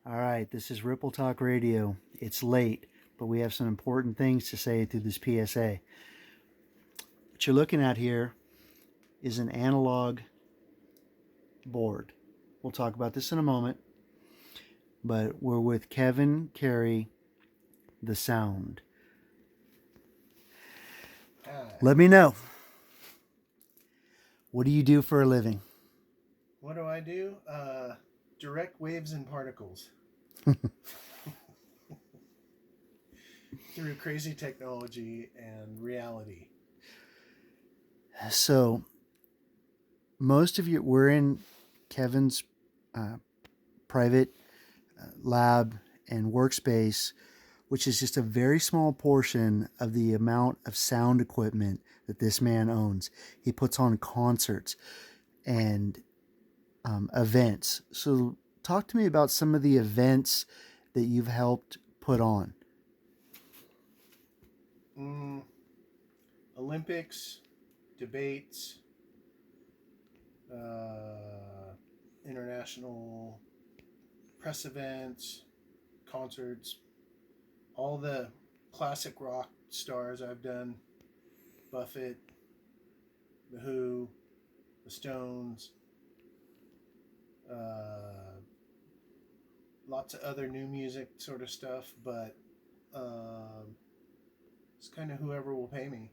All right, this is Ripple Talk Radio. It's late, but we have some important things to say through this PSA. What you're looking at here is an analog board. We'll talk about this in a moment, but we're with Kevin Carey, the sound. Let me know. What do you do for a living? What do I do? Direct waves and particles through crazy technology and reality. So, most of you, we're in Kevin's uh, private lab and workspace, which is just a very small portion of the amount of sound equipment that this man owns. He puts on concerts and events. So, talk to me about some of the events that you've helped put on. Mm, Olympics, debates, international press events, concerts, all the classic rock stars I've done: Buffett, The Who, The Stones, uh, lots of other new music sort of stuff, but it's kind of whoever will pay me.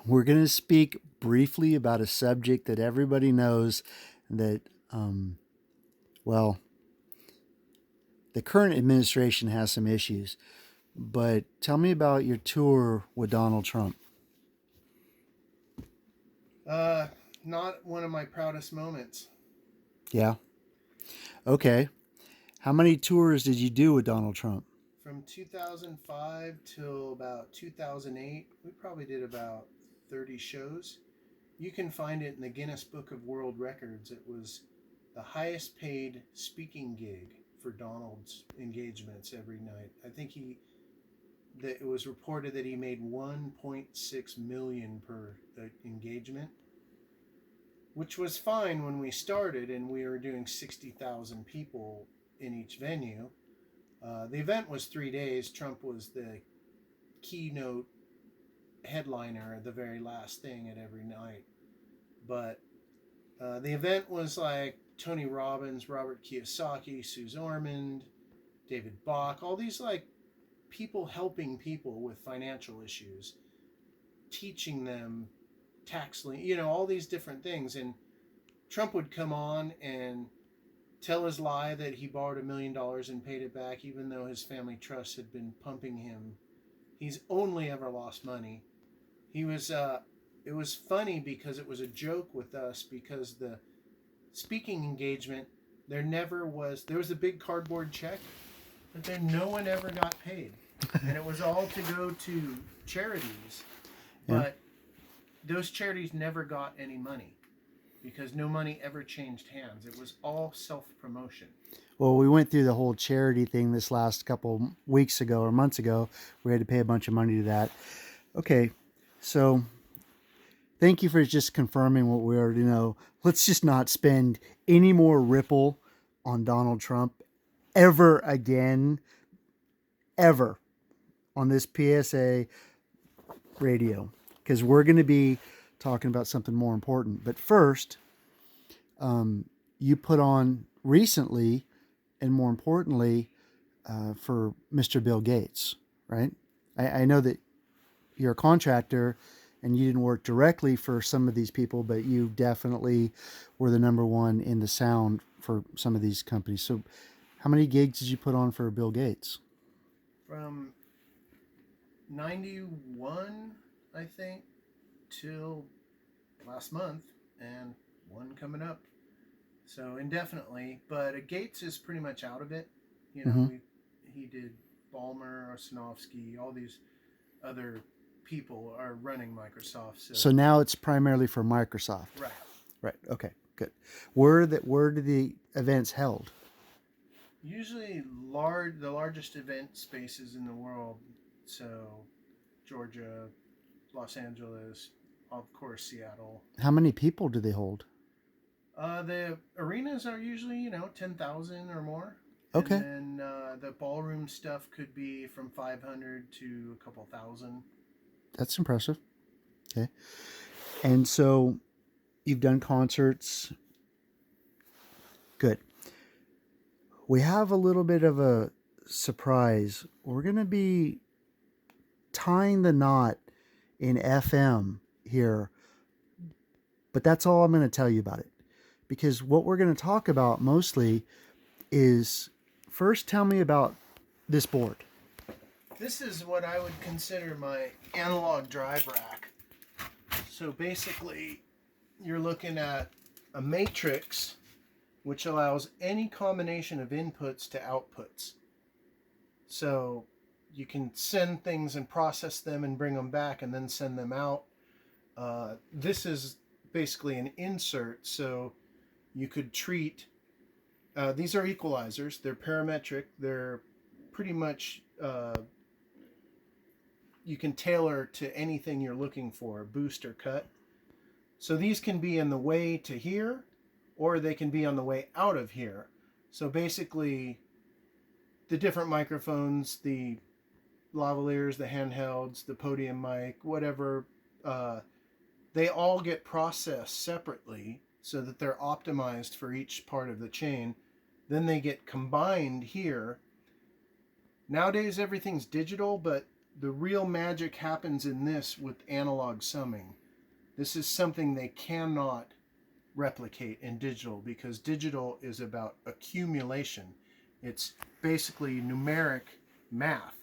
We're going to speak briefly about a subject that everybody knows that, um, well, the current administration has some issues. But tell me about your tour with Donald Trump. Uh, Not one of my proudest moments. Yeah. Okay. How many tours did you do with Donald Trump? From 2005 till about 2008, we probably did about 30 shows. You can find it in the Guinness Book of World Records. It was the highest paid speaking gig for Donald's engagements every night. I think that it was reported that he made 1.6 million per engagement, which was fine when we started and we were doing 60,000 people in each venue. The event was 3 days. Trump was the keynote headliner, the very last thing at every night. But the event was like Tony Robbins, Robert Kiyosaki, Suze Ormond, David Bach, all these like people helping people with financial issues, teaching them all these different things. And Trump would come on and tell his lie that he borrowed $1 million and paid it back, even though his family trust had been pumping him. He's only ever lost money. He was. It was funny because it was a joke with us because the speaking engagement there was a big cardboard check, but then no one ever got paid, and it was all to go to charities, Yeah. but those charities never got any money because no money ever changed hands. It was all self promotion. Well, we went through the whole charity thing this last couple weeks ago or months ago. We had to pay a bunch of money to that. Okay. So thank you for just confirming what we already know. Let's just not spend any more Ripple on Donald Trump ever again, ever on this PSA radio, because we're going to be talking about something more important. But first, you put on recently, and more importantly, for Mr. Bill Gates, right? I know that you're a contractor and you didn't work directly for some of these people, but you definitely were the number one in the sound for some of these companies. So, how many gigs did you put on for Bill Gates? From 91, I think, till last month, and one coming up. So indefinitely. But Gates is pretty much out of it. Mm-hmm. He did Ballmer, Arsenovsky, all these other people are running Microsoft. So now it's primarily for Microsoft. Right. Right. Okay. Good. Where do the events held? Usually the largest event spaces in the world. So Georgia, Los Angeles, of course Seattle. How many people do they hold? The arenas are usually, 10,000 or more. And Okay, then the ballroom stuff could be from 500 to a couple thousand. that's impressive. Okay. And so you've done concerts. Good. We have a little bit of a surprise. We're going to be tying the knot in FM here, but that's all I'm going to tell you about it. Because what we're going to talk about mostly is first tell me about this board. This is what I would consider my analog drive rack. So basically, you're looking at a matrix which allows any combination of inputs to outputs. So you can send things and process them and bring them back and then send them out. This is basically an insert, so you could treat. These are equalizers. They're parametric. They're pretty much you can tailor to anything you're looking for, boost or cut. So these can be in the way to here, or they can be on the way out of here. So basically, the different microphones, the lavaliers, the handhelds, the podium mic, whatever, they all get processed separately so that they're optimized for each part of the chain. Then they get combined here. Nowadays, everything's digital, but the real magic happens in this with analog summing. This is something they cannot replicate in digital because digital is about accumulation. It's basically numeric math,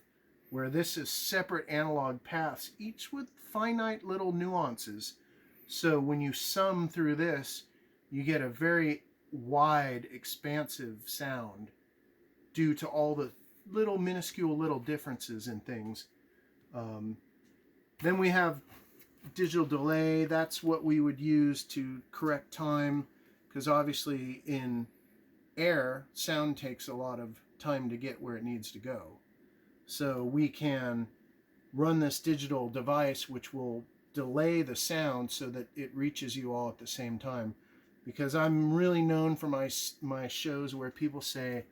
where this is separate analog paths, each with finite little nuances. So when you sum through this, you get a very wide, expansive sound due to all the little minuscule little differences in things. Then we have digital delay. That's what we would use to correct time, because obviously in air, sound takes a lot of time to get where it needs to go. So we can run this digital device which will delay the sound so that it reaches you all at the same time. Because I'm really known for my shows where people say,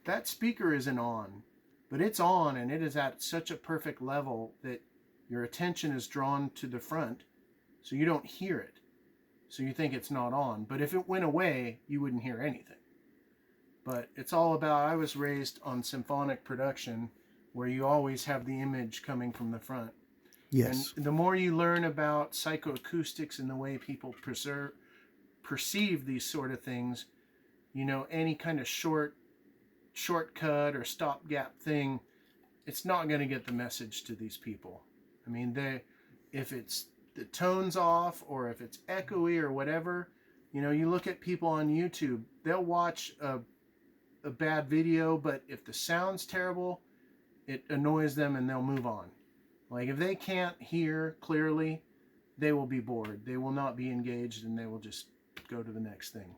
that speaker isn't on, but it's on, and it is at such a perfect level that your attention is drawn to the front, so you don't hear it. So you think it's not on. But if it went away, you wouldn't hear anything. But it's all about, I was raised on symphonic production, where you always have the image coming from the front. Yes. And the more you learn about psychoacoustics and the way people perceive these sort of things, any kind of shortcut or stopgap thing, it's not going to get the message to these people. I mean, if it's the tone's off or if it's echoey or whatever, you look at people on YouTube, they'll watch a bad video, but if the sound's terrible, it annoys them and they'll move on. Like if they can't hear clearly, they will be bored. They will not be engaged and they will just go to the next thing.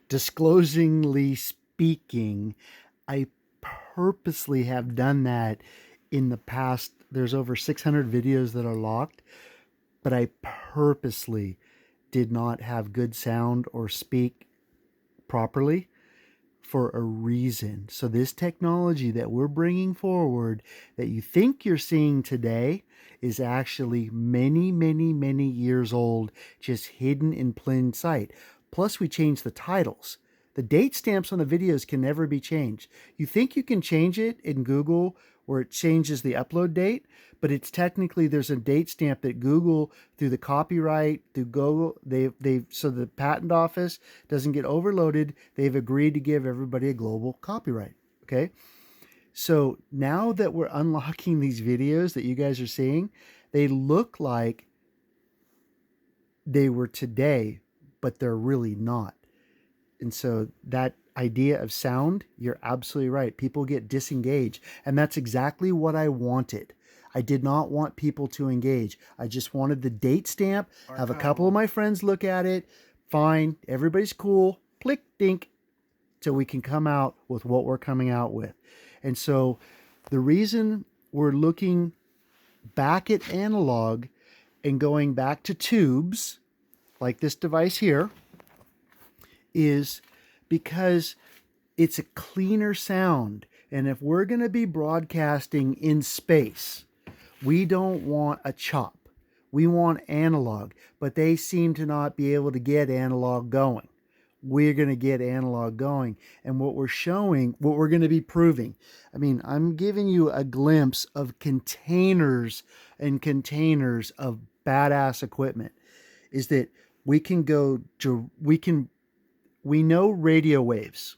Disclosingly speaking, I purposely have done that in the past. There's over 600 videos that are locked, but I purposely did not have good sound or speak properly for a reason. So this technology that we're bringing forward that you think you're seeing today is actually many, many, many years old, just hidden in plain sight. Plus, we changed the titles. The date stamps on the videos can never be changed. You think you can change it in Google where it changes the upload date, but it's technically there's a date stamp that Google, through the copyright, through Google, they so the patent office doesn't get overloaded. They've agreed to give everybody a global copyright. Okay, so now that we're unlocking these videos that you guys are seeing, they look like they were today, but they're really not. And so that idea of sound, you're absolutely right. People get disengaged. And that's exactly what I wanted. I did not want people to engage. I just wanted the date stamp, have a couple of my friends look at it. Fine. Everybody's cool. Click, dink, till we can come out with what we're coming out with. And so the reason we're looking back at analog and going back to tubes like this device here, is because it's a cleaner sound. And if we're going to be broadcasting in space, we don't want a chop. We want analog, but they seem to not be able to get analog going. We're going to get analog going. And what we're showing, what we're going to be proving, I mean, I'm giving you a glimpse of containers and containers of badass equipment, is that we can go to, we know radio waves,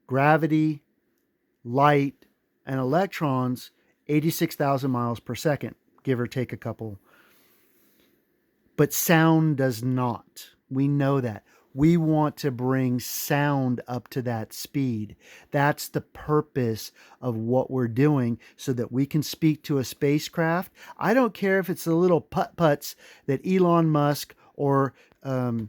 gravity, light, and electrons, 86,000 miles per second, give or take a couple. But sound does not. We know that. We want to bring sound up to that speed. That's the purpose of what we're doing, so that we can speak to a spacecraft. I don't care if it's the little putt-putts that Elon Musk or Jeff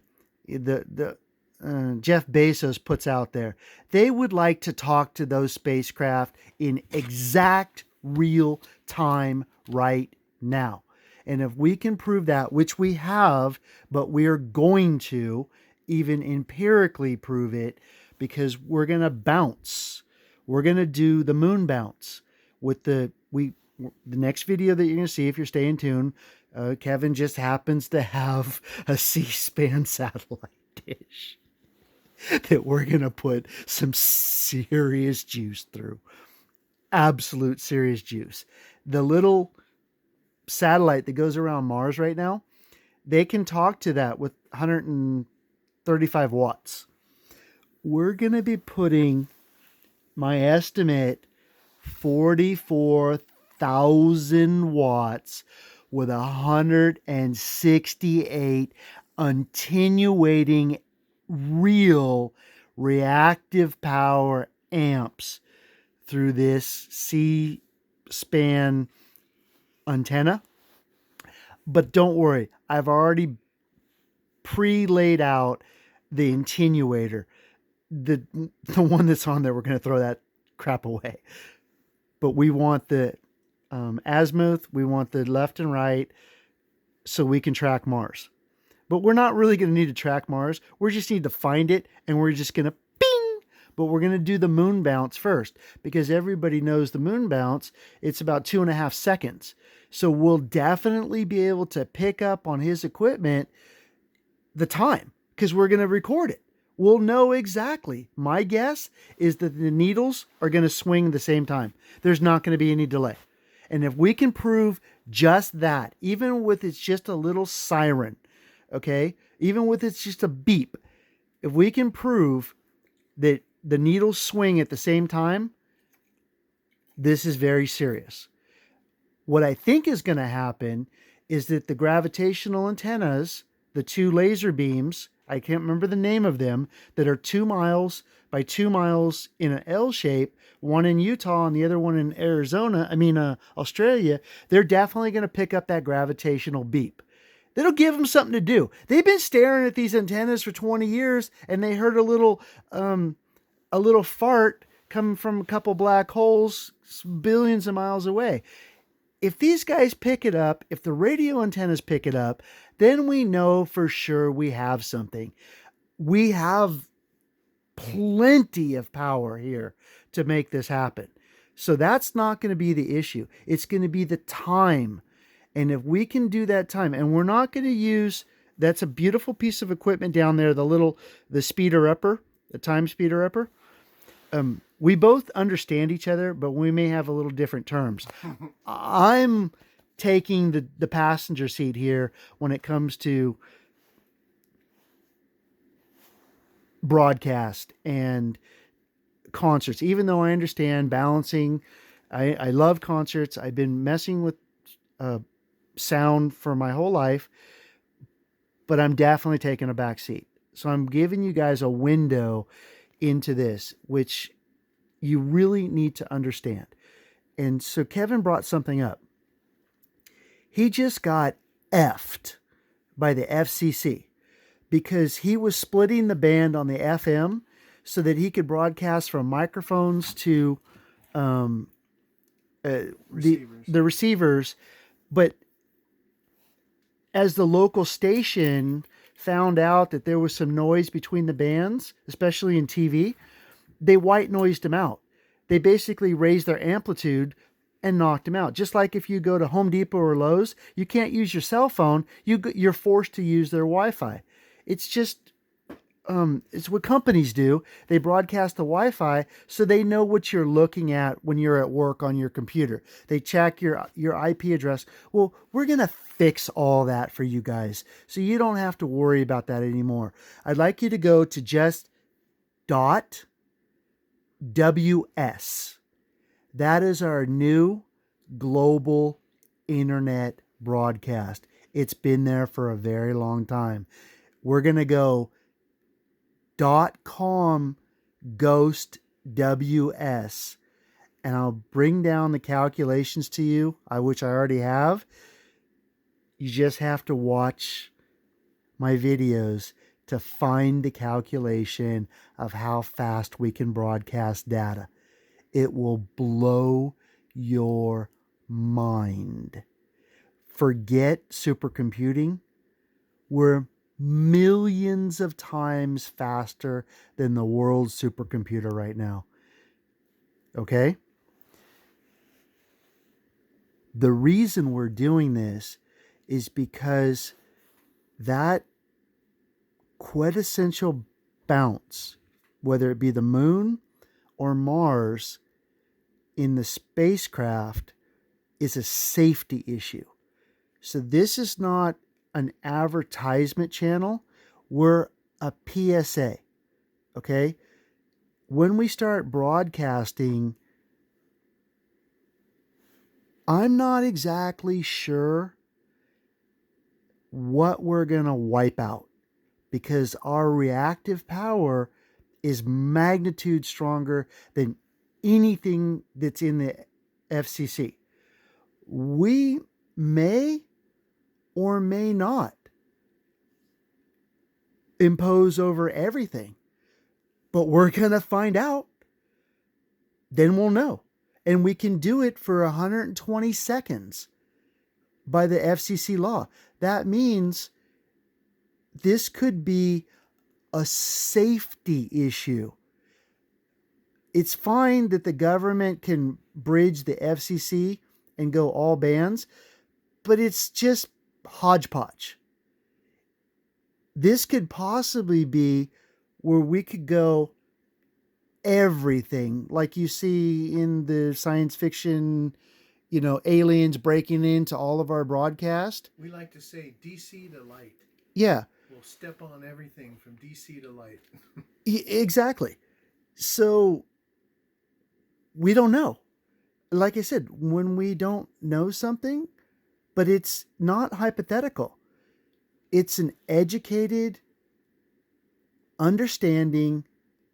Bezos puts out there. They would like to talk to those spacecraft in exact real time right now. And if we can prove that, which we have, but we are going to even empirically prove it, because we're going to bounce. We're going to do the moon bounce with the next video that you're going to see, if you're staying tuned. Kevin just happens to have a C-SPAN satellite dish that we're going to put some serious juice through. Absolute serious juice. The little satellite that goes around Mars right now, they can talk to that with 135 watts. We're going to be putting, my estimate, 44,000 watts with 168 attenuating real reactive power amps through this C-SPAN antenna. But don't worry, I've already pre-laid out the attenuator. The one that's on there, we're going to throw that crap away. But we want the azimuth, we want the left and right, so we can track Mars. But we're not really going to need to track Mars. We just need to find it, and we're just going to ping. But we're going to do the moon bounce first, because everybody knows the moon bounce, it's about 2.5 seconds. So we'll definitely be able to pick up on his equipment the time, because we're going to record it. We'll know exactly. My guess is that the needles are going to swing the same time. There's not going to be any delay. And if we can prove just that, even with it's just a little siren, okay, even with it's just a beep, if we can prove that the needles swing at the same time, this is very serious. What I think is going to happen is that the gravitational antennas, the two laser beams, I can't remember the name of them, that are 2 miles by 2 miles in an L shape, one in Utah and the other one in Australia, they're definitely going to pick up that gravitational beep. That'll give them something to do. They've been staring at these antennas for 20 years, and they heard a little fart coming from a couple black holes billions of miles away. If these guys pick it up, if the radio antennas pick it up, then we know for sure we have something. We have plenty of power here to make this happen. So that's not going to be the issue. It's going to be the time. And if we can do that time, and we're not going to use, that's a beautiful piece of equipment down there, the speeder upper, the time speeder upper. We both understand each other, but we may have a little different terms. I'm taking the passenger seat here when it comes to broadcast and concerts, even though I understand balancing. I love concerts. I've been messing with sound for my whole life, but I'm definitely taking a back seat. So I'm giving you guys a window into this, which you really need to understand. And so Kevin brought something up. He just got effed by the FCC because he was splitting the band on the FM so that he could broadcast from microphones to the receivers But as the local station found out that there was some noise between the bands, especially in TV, they white noised them out. They basically raised their amplitude and knocked them out. Just like if you go to Home Depot or Lowe's, you can't use your cell phone. You're forced to use their Wi-Fi. It's just it's what companies do. They broadcast the Wi-Fi so they know what you're looking at when you're at work on your computer. They check your IP address. Well, we're gonna fix all that for you guys, so you don't have to worry about that anymore. I'd like you to go to just .ws. That is our new global internet broadcast. It's been there for a very long time. We're gonna go .com ghost ws, and I'll bring down the calculations to you, which I already have. You just have to watch my videos to find the calculation of how fast we can broadcast data. It will blow your mind. Forget supercomputing. We're millions of times faster than the world's supercomputer right now. Okay? The reason we're doing this is because that quintessential bounce, whether it be the moon or Mars in the spacecraft, is a safety issue. So this is not an advertisement channel. We're a PSA. Okay? When we start broadcasting, I'm not exactly sure what we're going to wipe out, because our reactive power is magnitude stronger than anything that's in the FCC. We may or may not impose over everything, but we're going to find out. Then we'll know. And we can do it for 120 seconds by the FCC law. That means this could be a safety issue. It's fine that the government can bridge the FCC and go all bands, but it's just hodgepodge. This could possibly be where we could go everything, like you see in the science fiction, aliens breaking into all of our broadcast. We like to say DC to light. Yeah. We'll step on everything from DC to light. Exactly. So we don't know. Like I said, when we don't know something, but it's not hypothetical. It's an educated understanding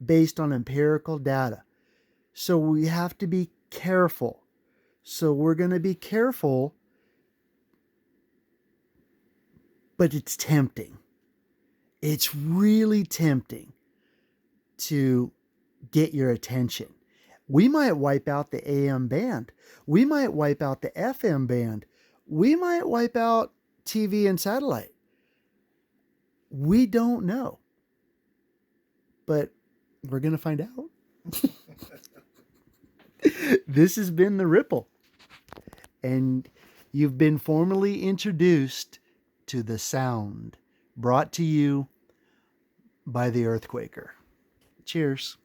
based on empirical data. So we have to be careful. So we're going to be careful, but it's tempting. It's really tempting to get your attention. We might wipe out the AM band. We might wipe out the FM band. We might wipe out TV and satellite. We don't know. But we're going to find out. This has been The Ripple. And you've been formally introduced to the sound brought to you by the Earthquaker. Cheers.